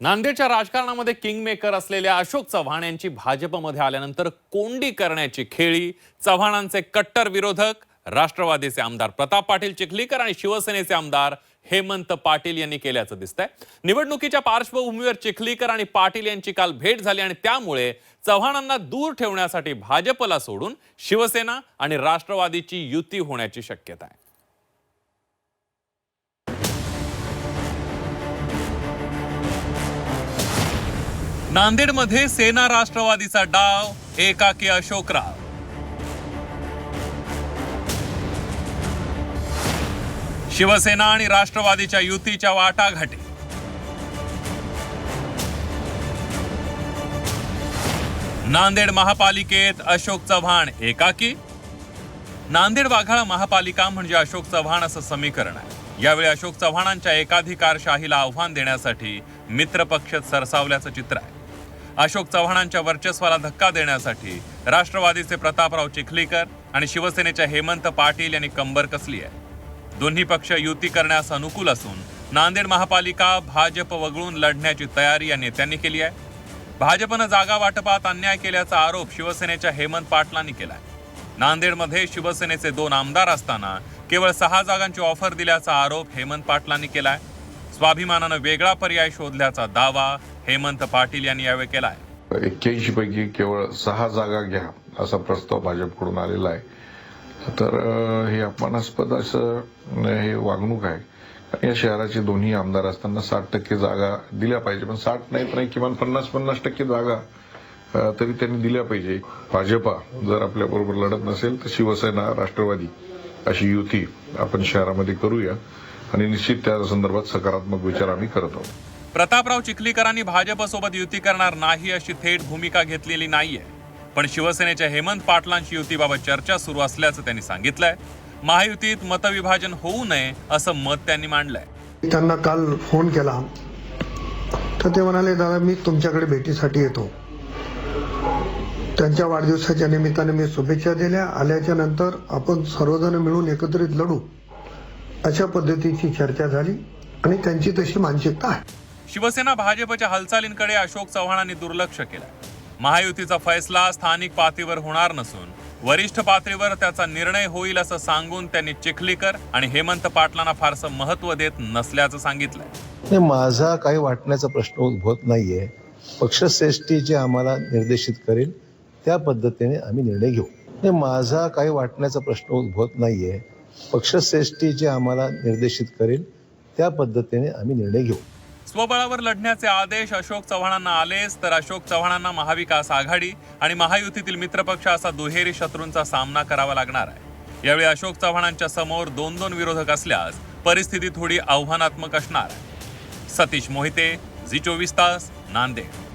नांदेडच्या राजकारणामध्ये किंगमेकर असलेल्या अशोक चव्हाण यांची भाजपमध्ये आल्यानंतर कोंडी करण्याची खेळी चव्हाणांचे कट्टर विरोधक राष्ट्रवादीचे आमदार प्रताप पाटील चिखलीकर आणि शिवसेनेचे आमदार हेमंत पाटील यांनी केल्याचं दिसतंय। निवडणुकीच्या पार्श्वभूमीवर चिखलीकर आणि पाटील यांची काल भेट झाली आणि त्यामुळे चव्हाणांना दूर ठेवण्यासाठी भाजपला सोडून शिवसेना आणि राष्ट्रवादीची युती होण्याची शक्यता आहे। नांदेडमध्ये सेना राष्ट्रवादीचा डाव एकाकी अशोकराव। शिवसेना आणि राष्ट्रवादीच्या युतीच्या वाटाघाटी। नांदेड महापालिकेत अशोक चव्हाण एकाकी। नांदेड वाघाळा महापालिका म्हणजे अशोक चव्हाण असं समीकरण आहे। यावेळी अशोक चव्हाणांच्या एकाधिकारशाहीला आव्हान देण्यासाठी मित्रपक्ष सरसावल्याचं चित्र आहे। अशोक चव्हाणांच्या वर्चस्वाला धक्का देण्यासाठी राष्ट्रवादीचे प्रतापराव चिखलीकर आणि शिवसेनेच्या हेमंत पाटील यांनी कंबर कसली आहे। दोन्ही पक्ष युती करण्यास अनुकूल असून नांदेड महापालिका भाजप वगळून लढण्याची तयारी या नेत्यांनी केली आहे। भाजपनं जागा वाटपात अन्याय केल्याचा आरोप शिवसेनेच्या हेमंत पाटलांनी केलाय। नांदेडमध्ये शिवसेनेचे 2 आमदार असताना केवळ 6 जागांची ऑफर दिल्याचा आरोप हेमंत पाटलांनी केलाय। स्वाभिमानानं वेगळा पर्याय शोधल्याचा दावा हेमंत पाटील यांनी यावेळी केलाय। 81 पैकी केवळ 6 जागा घ्या असा प्रस्ताव भाजपकडून आलेला आहे। तर हे अपमानास्पद असं हे वागणूक आहे। या शहराचे दोन्ही आमदार असताना 60% जागा दिल्या पाहिजे, पण 60 नाही तर किमान 50-50% जागा तरी त्यांनी दिल्या पाहिजे। भाजपा जर आपल्या बरोबर लढत नसेल तर शिवसेना राष्ट्रवादी अशी युती आपण शहरामध्ये करूया आणि निश्चित त्या संदर्भात सकारात्मक विचार आम्ही करत आहोत। प्रतापराव चिखलीकरांनी भाजपसोबत युती करणार नाही अशी थेट भूमिका घेतलेली नाहीये, पण शिवसेनेच्या हेमंत पाटलांची युतीबाबत चर्चा सुरू असल्याचं त्यांनी सांगितलंय। महायुतीत मतविभाजन होऊ नये असं मत त्यांनी मांडलंय। त्यांना काल फोन केला तर ते म्हणाले, दादा मी तुमच्याकडे भेटीसाठी येतो। त्यांच्या वाढदिवसाच्या निमित्ताने मी शुभेच्छा दिल्या। आल्याच्या नंतर आपण सर्वजण मिळून एकत्रित लढू अशा पद्धतीची चर्चा झाली आणि त्यांची तशी मानसिकता आहे। शिवसेना भाजपच्या हालचालींकडे अशोक चव्हाणांनी दुर्लक्ष केलंय। महायुतीचा फैसला स्थानिक पातळीवर होणार नसून वरिष्ठ पातळीवर त्याचा निर्णय होईल असं सांगून त्यांनी चिखलीकर आणि हेमंत पाटलांना फारसं महत्त्व देत नसल्याचं सांगितलंय। माझा काही वाटण्याचा प्रश्न उद्भवत नाहीये। पक्षश्रेष्ठी जे आम्हाला निर्देशित करेल त्या पद्धतीने आम्ही निर्णय घेऊ। माझा काही वाटण्याचा प्रश्न उद्भवत नाहीये। पक्षश्रेष्ठी जे आम्हाला निर्देशित करेल त्या पद्धतीने आम्ही निर्णय घेऊ। स्वबळावर लढण्याचे आदेश अशोक चव्हाणांना आलेच तर अशोक चव्हाणांना महाविकास आघाडी आणि महायुतीतील मित्रपक्ष असा दुहेरी शत्रूंचा सामना करावा लागणार आहे। यावेळी अशोक चव्हाणांच्या समोर 2 विरोधक असल्यास परिस्थिती थोडी आव्हानात्मक असणार आहे। सतीश मोहिते, झी 24 तास, नांदेड।